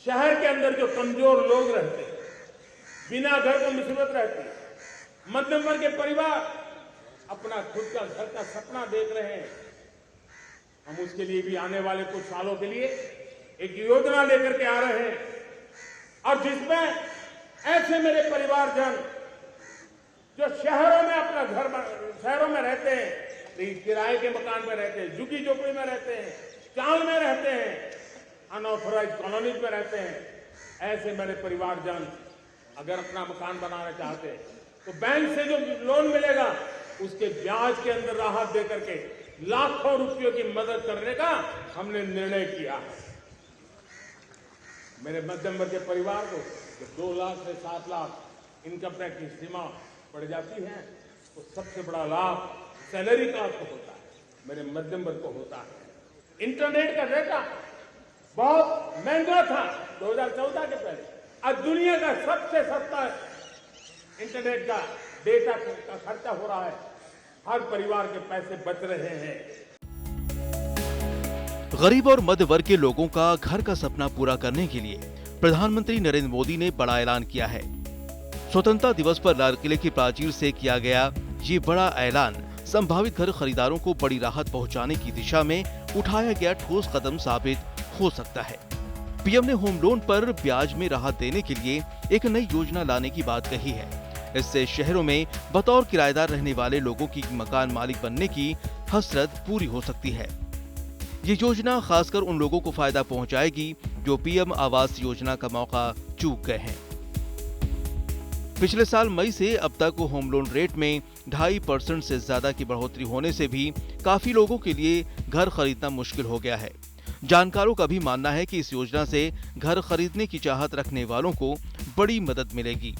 शहर के अंदर जो कमजोर लोग रहते हैं, बिना घर को मुसीबत रहती है, मध्यम वर्ग के परिवार अपना खुद का घर का सपना देख रहे हैं, हम उसके लिए भी आने वाले कुछ सालों के लिए एक योजना लेकर के आ रहे हैं, और जिसमें ऐसे मेरे परिवारजन जो शहरों में अपना घर शहरों में रहते हैं, किराए के मकान में रहते हैं, झुग्गी झोपड़ी में रहते हैं, चाल में रहते हैं, अनऑथराइज कॉलोनीज में रहते हैं, ऐसे मेरे परिवारजन अगर अपना मकान बनाना चाहते हैं तो बैंक से जो लोन मिलेगा उसके ब्याज के अंदर राहत देकर के लाखों रुपयों की मदद करने का हमने निर्णय किया है। मेरे मध्यम वर्ग के परिवार को जब 2 लाख से 7 लाख इनकम टैक्स की सीमा पड़ जाती है तो सबसे बड़ा लाभ सैलरी का आपको होता है, मेरे मध्यम वर्ग को होता है। इंटरनेट का डेटा बहुत महंगा था 2014 के पहले, आज दुनिया का सबसे सस्ता इंटरनेट का डेटा का खर्चा हो रहा है, हर परिवार के पैसे बच रहे हैं। गरीब और मध्य वर्ग के लोगों का घर का सपना पूरा करने के लिए प्रधानमंत्री नरेंद्र मोदी ने बड़ा ऐलान किया है। स्वतंत्रता दिवस पर लाल किले की प्राचीर से किया गया ये बड़ा ऐलान संभावित घर खरीदारों को बड़ी राहत पहुंचाने की दिशा में उठाया गया ठोस कदम साबित हो सकता है। पीएम ने होम लोन पर ब्याज में राहत देने के लिए एक नई योजना लाने की बात कही है। इससे शहरों में बतौर किराएदार रहने वाले लोगों की मकान मालिक बनने की हसरत पूरी हो सकती है। ये योजना खासकर उन लोगों को फायदा पहुंचाएगी जो पीएम आवास योजना का मौका चूक गए हैं। पिछले साल मई से अब तक होम लोन रेट में 2.5% से ज्यादा की बढ़ोतरी होने से भी काफी लोगों के लिए घर खरीदना मुश्किल हो गया है। जानकारों का भी मानना है कि इस योजना से घर खरीदने की चाहत रखने वालों को बड़ी मदद मिलेगी।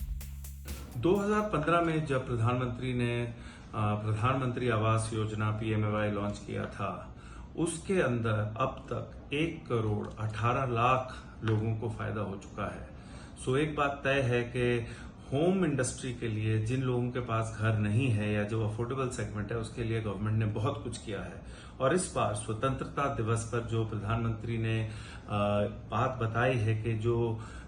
2015 में जब प्रधानमंत्री ने प्रधानमंत्री आवास योजना PMAY लॉन्च किया था, उसके अंदर अब तक 1 करोड़ 18 लाख लोगों को फायदा हो चुका है। सो एक बात तय है कि होम इंडस्ट्री के लिए जिन लोगों के पास घर नहीं है या जो अफोर्डेबल सेगमेंट है उसके लिए गवर्नमेंट ने बहुत कुछ किया है। और इस बार स्वतंत्रता दिवस पर जो प्रधानमंत्री ने बात बताई है कि जो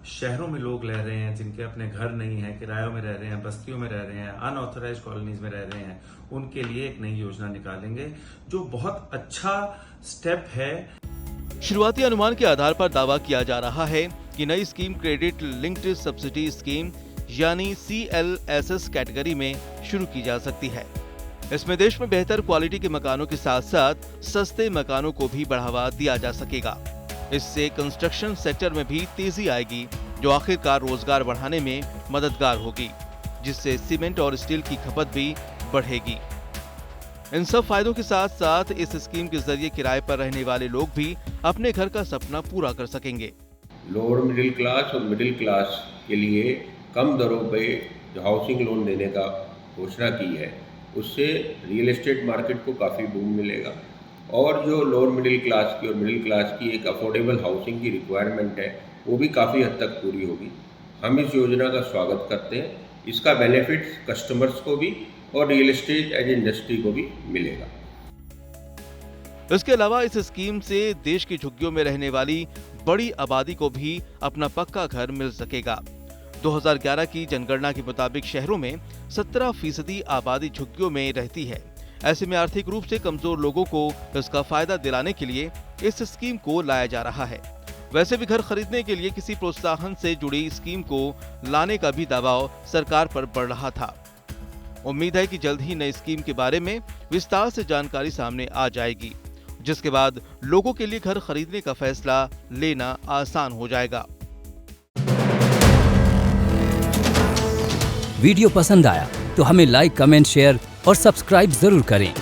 शहरों में लोग रह रहे हैं, जिनके अपने घर नहीं है, किरायों में रह रहे हैं, बस्तियों में रह रहे हैं, अनऑथराइज्ड कॉलोनीज में रह रहे हैं, उनके लिए एक नई योजना निकालेंगे जो बहुत अच्छा स्टेप है। शुरुआती अनुमान के आधार पर दावा किया जा रहा है कि नई scheme credit linked subsidy scheme यानी CLSS कैटेगरी में शुरू की जा सकती है। इसमें देश में बेहतर क्वालिटी के मकानों के साथ साथ सस्ते मकानों को भी बढ़ावा दिया जा सकेगा। इससे कंस्ट्रक्शन सेक्टर में भी तेजी आएगी जो आखिरकार रोजगार बढ़ाने में मददगार होगी, जिससे सीमेंट और स्टील की खपत भी बढ़ेगी। इन सब फायदों के साथ साथ इस स्कीम के जरिए किराए पर रहने वाले लोग भी अपने घर का सपना पूरा कर सकेंगे। लोअर मिडिल क्लास और मिडिल क्लास के लिए कम दरों पे जो हाउसिंग लोन देने का घोषणा की है, उससे रियल एस्टेट मार्केट को काफ़ी बूम मिलेगा और जो लोअर मिडिल क्लास की और मिडिल क्लास की एक अफोर्डेबल हाउसिंग की रिक्वायरमेंट है वो भी काफ़ी हद तक पूरी होगी। हम इस योजना का स्वागत करते हैं। इसका बेनिफिट कस्टमर्स को भी और रियल एस्टेट एज इंडस्ट्री को भी मिलेगा। इसके अलावा इस स्कीम से देश की झुग्गियों में रहने वाली बड़ी आबादी को भी अपना पक्का घर मिल सकेगा। 2011 की जनगणना के मुताबिक शहरों में 17% आबादी झुग्गियों में रहती है। ऐसे में आर्थिक रूप से कमजोर लोगों को इसका फायदा दिलाने के लिए इस स्कीम को लाया जा रहा है। वैसे भी घर खरीदने के लिए किसी प्रोत्साहन से जुड़ी स्कीम को लाने का भी दबाव सरकार पर बढ़ रहा था। उम्मीद है कि जल्द ही नई स्कीम के बारे में विस्तार से जानकारी सामने आ जाएगी, जिसके बाद लोगों के लिए घर खरीदने का फैसला लेना आसान हो जाएगा। वीडियो पसंद आया तो हमें लाइक, कमेंट, शेयर और सब्सक्राइब जरूर करें।